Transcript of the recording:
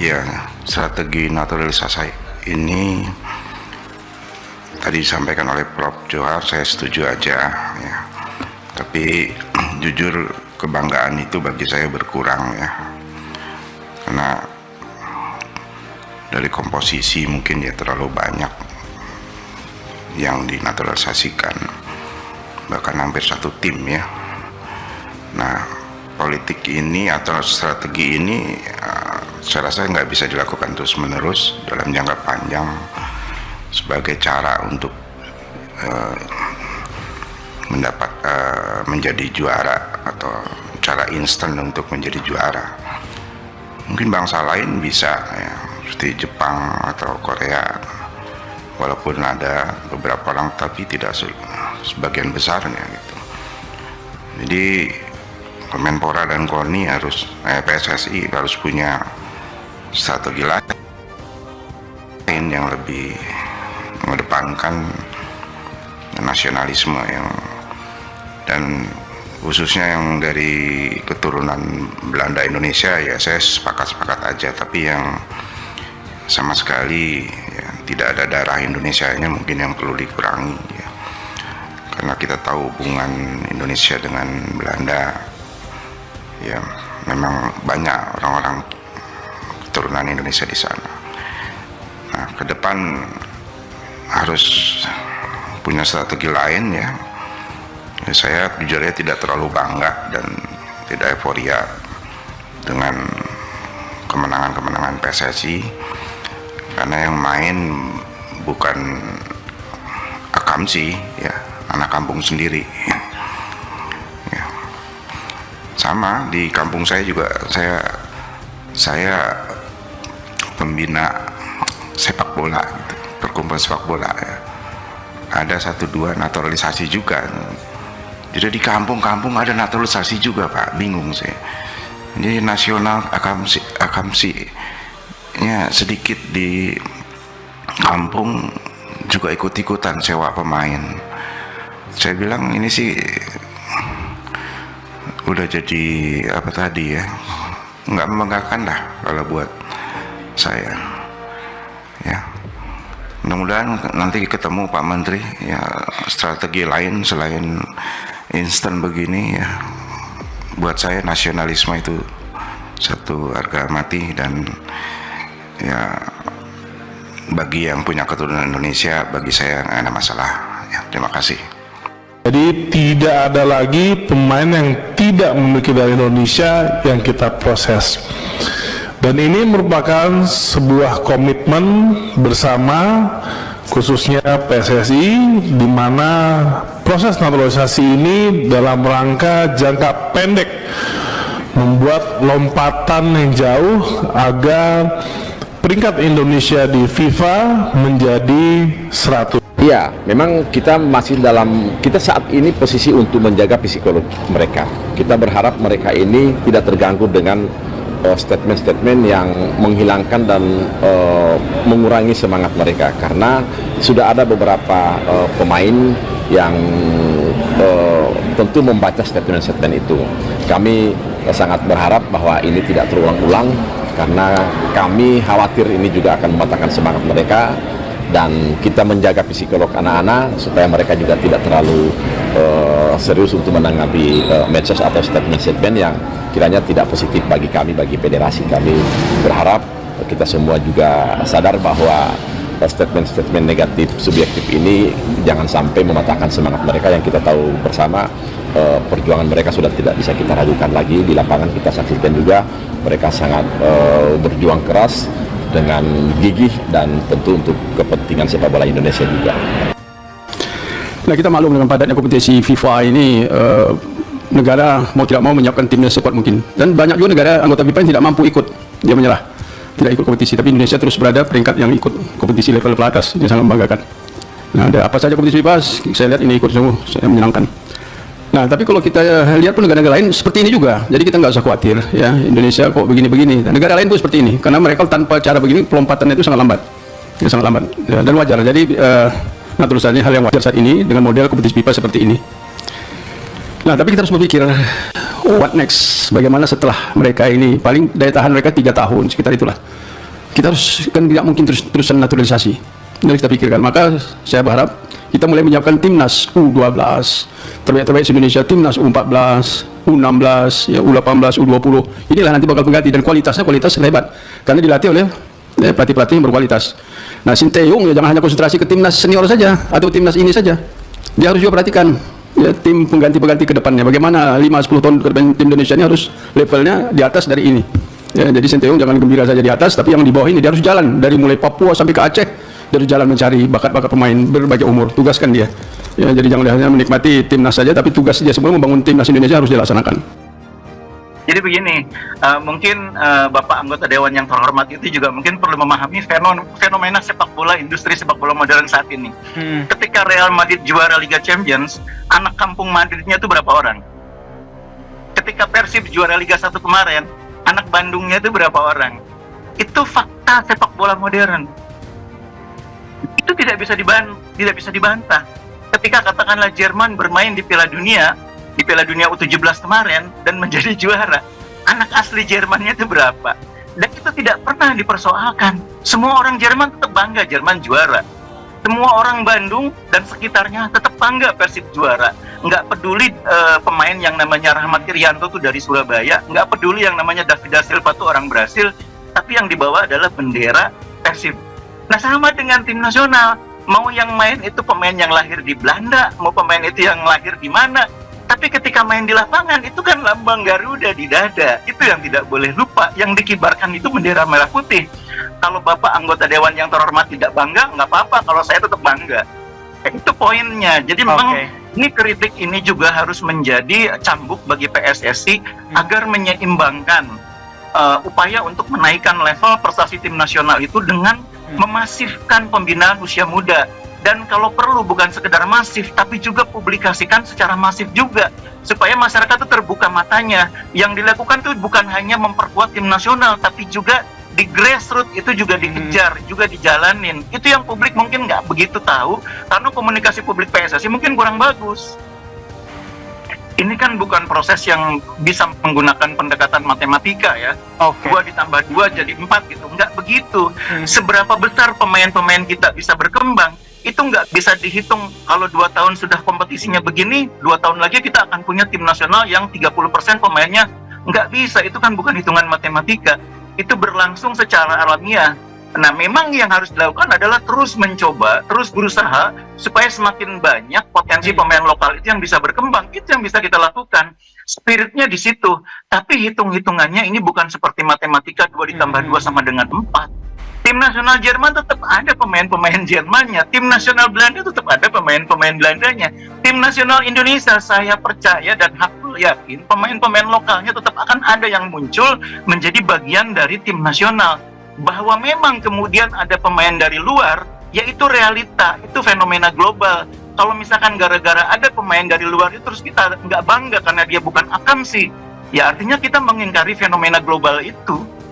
Ya, strategi naturalisasi ini tadi disampaikan oleh Prof. Johar, saya setuju aja ya. Tapi jujur kebanggaan itu bagi saya berkurang ya. Karena dari komposisi mungkin ya terlalu banyak yang dinaturalisasikan, bahkan hampir satu tim ya. Nah, politik ini atau strategi ini saya rasa nggak bisa dilakukan terus menerus dalam jangka panjang sebagai cara untuk menjadi juara atau cara instan untuk menjadi juara. Mungkin bangsa lain bisa ya, seperti Jepang atau Korea, walaupun ada beberapa orang tapi tidak sebagian besarnya gitu. Jadi Kemenpora dan KONI harus PSSI harus punya strategi lain yang lebih mengedepankan nasionalisme yang, dan khususnya yang dari keturunan Belanda Indonesia ya saya sepakat aja, tapi yang sama sekali ya, tidak ada darah Indonesianya mungkin yang perlu dikurangi ya. Karena kita tahu hubungan Indonesia dengan Belanda ya, memang banyak orang-orang keturunan Indonesia di sana. Nah, ke depan harus punya strategi lain ya. Saya jujur ya tidak terlalu bangga dan tidak euforia dengan kemenangan-kemenangan PSSI, karena yang main bukan akamsi ya, anak kampung sendiri ya. Sama di kampung saya juga, saya pembina sepak bola gitu, perkumpulan sepak bola ya. Ada 1-2 naturalisasi juga. Jadi di kampung-kampung ada naturalisasi juga Pak, bingung saya. Jadi nasional akamsi ya, sedikit di kampung juga ikut-ikutan sewa pemain. Saya bilang ini sih udah jadi apa tadi ya, nggak membanggakan lah kalau buat saya ya. Mudah-mudahan nanti ketemu Pak Menteri ya, strategi lain selain instan begini ya. Buat saya nasionalisme itu satu harga mati, dan ya bagi yang punya keturunan Indonesia, bagi saya nggak ada masalah ya. Terima kasih. Jadi tidak ada lagi pemain yang tidak memiliki darah Indonesia yang kita proses. Dan ini merupakan sebuah komitmen bersama, khususnya PSSI, di mana proses naturalisasi ini dalam rangka jangka pendek membuat lompatan yang jauh agar peringkat Indonesia di FIFA menjadi 100. Iya, memang kita masih kita saat ini posisi untuk menjaga psikologi mereka. Kita berharap mereka ini tidak terganggu dengan statement-statement yang menghilangkan dan mengurangi semangat mereka, karena sudah ada beberapa pemain yang tentu membaca statement-statement itu. Kami sangat berharap bahwa ini tidak terulang-ulang, karena kami khawatir ini juga akan mematahkan semangat mereka, dan kita menjaga psikolog anak-anak supaya mereka juga tidak terlalu serius untuk menanggapi medsos atau statement-statement yang kiranya tidak positif bagi kami, bagi federasi. Kami berharap kita semua juga sadar bahwa statement-statement negatif subjektif ini jangan sampai mematahkan semangat mereka, yang kita tahu bersama perjuangan mereka sudah tidak bisa kita ragukan lagi. Di lapangan kita saksikan juga mereka sangat berjuang keras dengan gigih dan tentu untuk kepentingan sepak bola Indonesia juga. Nah, kita maklum dengan padatnya kompetisi FIFA ini, negara mau tidak mau menyiapkan timnya sekuat mungkin, dan banyak juga negara anggota FIFA yang tidak mampu ikut, dia menyerah, tidak ikut kompetisi. Tapi Indonesia terus berada peringkat yang ikut kompetisi level atas, ini sangat membanggakan. Nah, ada apa saja kompetisi FIFA, saya lihat ini ikut semua, saya menyenangkan. Nah, tapi kalau kita lihat pun negara-negara lain seperti ini juga, jadi kita nggak usah khawatir ya, Indonesia kok begini-begini. Dan negara lain pun seperti ini, karena mereka tanpa cara begini pelompatannya itu sangat lambat, ya, sangat lambat ya, dan wajar. Jadi naturalisasi hal yang wajar saat ini dengan model kompetisi FIFA seperti ini. Nah, tapi kita harus berpikir, what next? Bagaimana setelah mereka ini, paling daya tahan mereka 3 tahun, sekitar itulah. Kita harus, kan tidak mungkin terus-terusan naturalisasi. Ini harus kita pikirkan. Maka saya berharap kita mulai menyiapkan timnas U12, terbaik-terbaik Indonesia, timnas U14, U16, ya, U18, U20. Inilah nanti bakal mengganti, dan kualitasnya kualitas hebat. Karena dilatih oleh pelatih-pelatih yang berkualitas. Nah, Sinteyong ya jangan hanya konsentrasi ke timnas senior saja, atau timnas ini saja. Dia harus juga perhatikan ya, tim pengganti-pengganti ke depannya. Bagaimana 5-10 tahun ke depan tim Indonesia ini harus levelnya di atas dari ini. Ya, jadi Sinteyong jangan gembira saja di atas, tapi yang di bawah ini dia harus jalan dari mulai Papua sampai ke Aceh, dari jalan mencari bakat-bakat pemain berbagai umur. Tugaskan dia. Ya, jadi jangan hanya menikmati timnas saja, tapi tugas dia semua membangun timnas Indonesia harus dilaksanakan. Jadi begini, mungkin Bapak anggota Dewan yang terhormat itu juga mungkin perlu memahami fenomena sepak bola, industri sepak bola modern saat ini. Ketika Real Madrid juara Liga Champions, anak kampung Madridnya itu berapa orang? Ketika Persib juara Liga 1 kemarin, anak Bandungnya itu berapa orang? Itu fakta sepak bola modern. Itu tidak bisa dibantah. Ketika katakanlah Jerman bermain di Piala Dunia U17 kemarin dan menjadi juara, anak asli Jermannya itu berapa? Dan itu tidak pernah dipersoalkan. Semua orang Jerman tetap bangga Jerman juara. Semua orang Bandung dan sekitarnya tetap bangga Persib juara. Nggak peduli pemain yang namanya Rahmat Irianto tuh dari Surabaya, nggak peduli yang namanya David da Silva tuh orang Brasil, tapi yang dibawa adalah bendera Persib. Nah, sama dengan tim nasional, mau yang main itu pemain yang lahir di Belanda, mau pemain itu yang lahir di mana, tapi ketika main di lapangan itu kan lambang Garuda di dada. Itu yang tidak boleh lupa. Yang dikibarkan itu bendera merah putih. Kalau Bapak anggota Dewan yang terhormat tidak bangga, nggak apa-apa. Kalau saya tetap bangga. Itu poinnya. Jadi memang ini kritik ini juga harus menjadi cambuk bagi PSSI agar menyeimbangkan upaya untuk menaikkan level prestasi tim nasional itu dengan memasifkan pembinaan usia muda. Dan kalau perlu bukan sekedar masif, tapi juga publikasikan secara masif juga, supaya masyarakat itu terbuka matanya. Yang dilakukan itu bukan hanya memperkuat tim nasional, tapi juga di grassroots itu juga dikejar, juga dijalanin. Itu yang publik mungkin nggak begitu tahu, karena komunikasi publik PSSI mungkin kurang bagus. Ini kan bukan proses yang bisa menggunakan pendekatan matematika ya. 2 ditambah 2 jadi 4 gitu, nggak begitu. Seberapa besar pemain-pemain kita bisa berkembang, itu nggak bisa dihitung. Kalau 2 tahun sudah kompetisinya begini, 2 tahun lagi kita akan punya tim nasional yang 30% pemainnya. Nggak bisa, itu kan bukan hitungan matematika. Itu berlangsung secara alamiah. Nah, memang yang harus dilakukan adalah terus mencoba, terus berusaha supaya semakin banyak potensi pemain lokal itu yang bisa berkembang. Itu yang bisa kita lakukan. Spiritnya di situ. Tapi hitung-hitungannya ini bukan seperti matematika 2 ditambah 2 sama dengan 4. Tim nasional Jerman tetap ada pemain-pemain Jermannya. Tim nasional Belanda tetap ada pemain-pemain Belandanya. Tim nasional Indonesia, saya percaya dan hakul yakin pemain-pemain lokalnya tetap akan ada yang muncul menjadi bagian dari tim nasional. Bahwa memang kemudian ada pemain dari luar, yaitu realita, itu fenomena global. Kalau misalkan gara-gara ada pemain dari luar itu terus kita nggak bangga karena dia bukan akamsi, ya artinya kita mengingkari fenomena global itu.